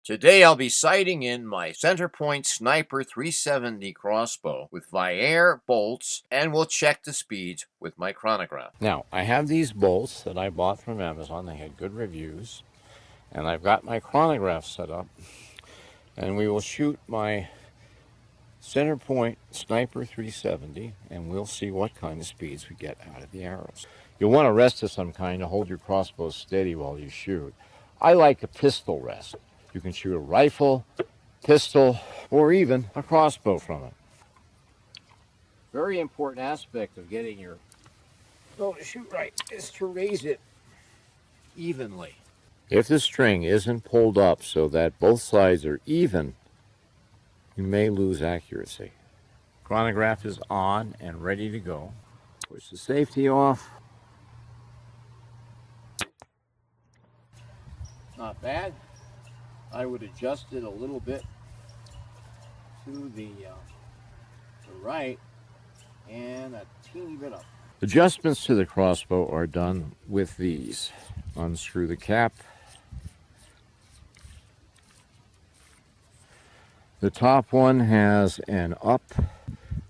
Today I'll be sighting in my Centerpoint Sniper 370 crossbow with Viare bolts, and we'll check the speeds with my chronograph. Now, I have these bolts that I bought from Amazon. They had good reviews. And I've got my chronograph set up. And we will shoot my Centerpoint Sniper 370, and we'll see what kind of speeds we get out of the arrows. You'll want a rest of some kind to hold your crossbow steady while you shoot. I like a pistol rest. You can shoot a rifle, pistol, or even a crossbow from it. Very important aspect of getting your bow to shoot right is to raise it evenly. If the string isn't pulled up so that both sides are even, you may lose accuracy. Chronograph is on and ready to go. Push the safety off. Not bad. I would adjust it a little bit to the right and a teeny bit up. Adjustments to the crossbow are done with these. Unscrew the cap. The top one has an up.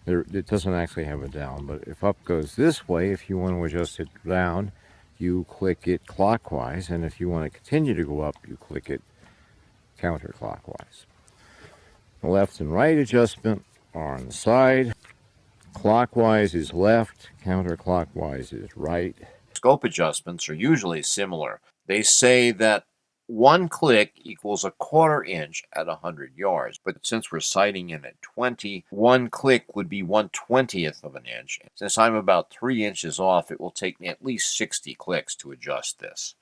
It doesn't actually have a down, but if up goes this way, if you want to adjust it down, you click it clockwise, and if you want to continue to go up, you click it counterclockwise. The left and right adjustment are on the side. Clockwise is left, counterclockwise is right. Scope adjustments are usually similar. They say that 1 click equals a 1/4 inch at 100 yards. But since we're sighting in at 20, 1 click would be 1/20th of an inch. Since I'm about 3 inches off, it will take me at least 60 clicks to adjust this.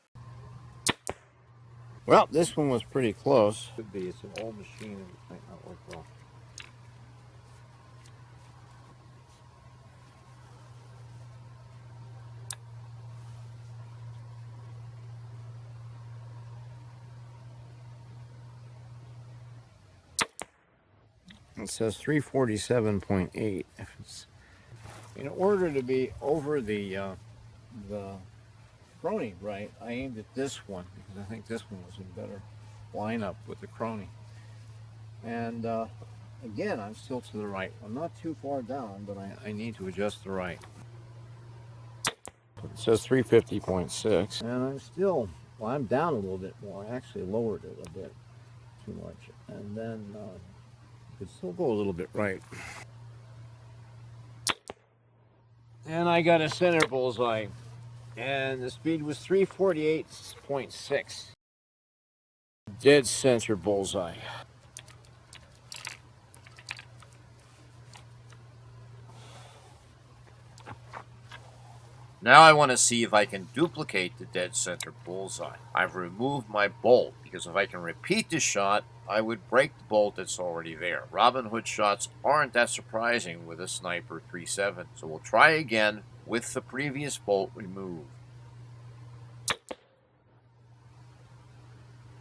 Well, this one was pretty close. Could be. It's an old machine and it might not work well. It says 347.8. In order to be over the Chrony right, I aimed at this one because I think this one was in better lineup with the Chrony. And again, I'm still to the right. I'm not too far down, but I need to adjust the right. It says 350.6, and I'm still, well, I'm down a little bit more. I actually lowered it a bit too much, and then could still go a little bit right. And I got a center bullseye, and the speed was 348.6. Dead center bullseye. Now I want to see if I can duplicate the dead center bullseye. I've removed my bolt because if I can repeat the shot, I would break the bolt that's already there. Robin Hood shots aren't that surprising with a Sniper 370, so we'll try again with the previous bolt removed.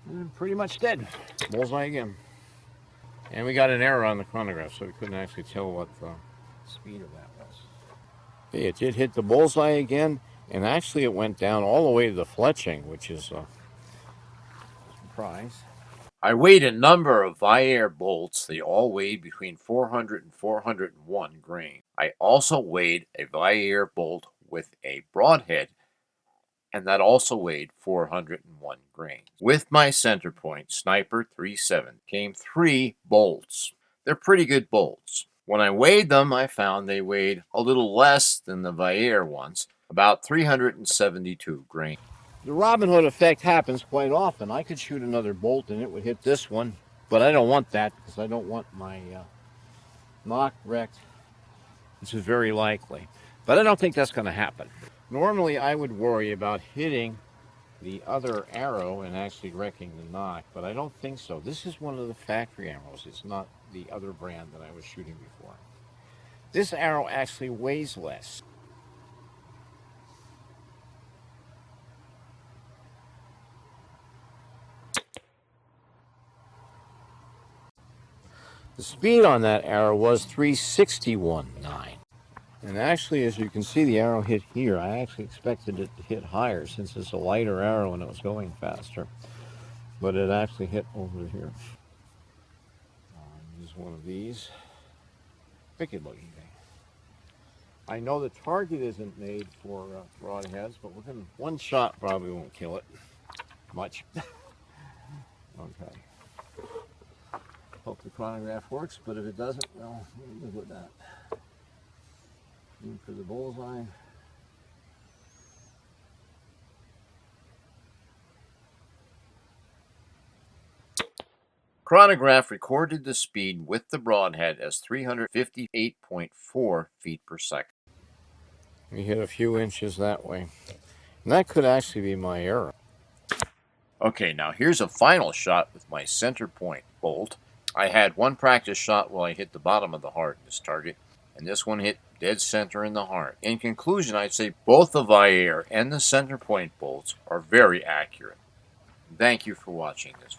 And pretty much dead. Bullseye again. And we got an error on the chronograph, so we couldn't actually tell what the speed of that was. It did hit the bullseye again, and actually it went down all the way to the fletching, which is a surprise. I weighed a number of Viare bolts. They all weighed between 400 and 401 grain. I also weighed a Viare bolt with a Broadhead, and that also weighed 401 grain. With my Centerpoint Sniper 370 came 3 bolts. They're pretty good bolts. When I weighed them, I found they weighed a little less than the Viare ones, about 372 grain. The Robin Hood effect happens quite often. I could shoot another bolt and it would hit this one, but I don't want that because I don't want my nock wrecked. This is very likely, but I don't think that's going to happen. Normally, I would worry about hitting the other arrow and actually wrecking the nock, but I don't think so. This is one of the factory arrows. It's not the other brand that I was shooting before. This arrow actually weighs less. The speed on that arrow was 361.9. And actually, as you can see, the arrow hit here. I actually expected it to hit higher since it's a lighter arrow and it was going faster. but it actually hit over here. Use one of these. Wicked looking thing. I know the target isn't made for broadheads, but we're gonna, one shot probably won't kill it much. Okay. Hope the chronograph works, but if it doesn't, well, we'll live with that. Aim for the bullseye. Chronograph recorded the speed with the broadhead as 358.4 feet per second. We hit a few inches that way. And that could actually be my arrow. Okay, now here's a final shot with my Centerpoint bolt. I had one practice shot while I hit the bottom of the heart in this target, and this one hit dead center in the heart. In conclusion, I'd say both the Viare and the Centerpoint bolts are very accurate. Thank you for watching this.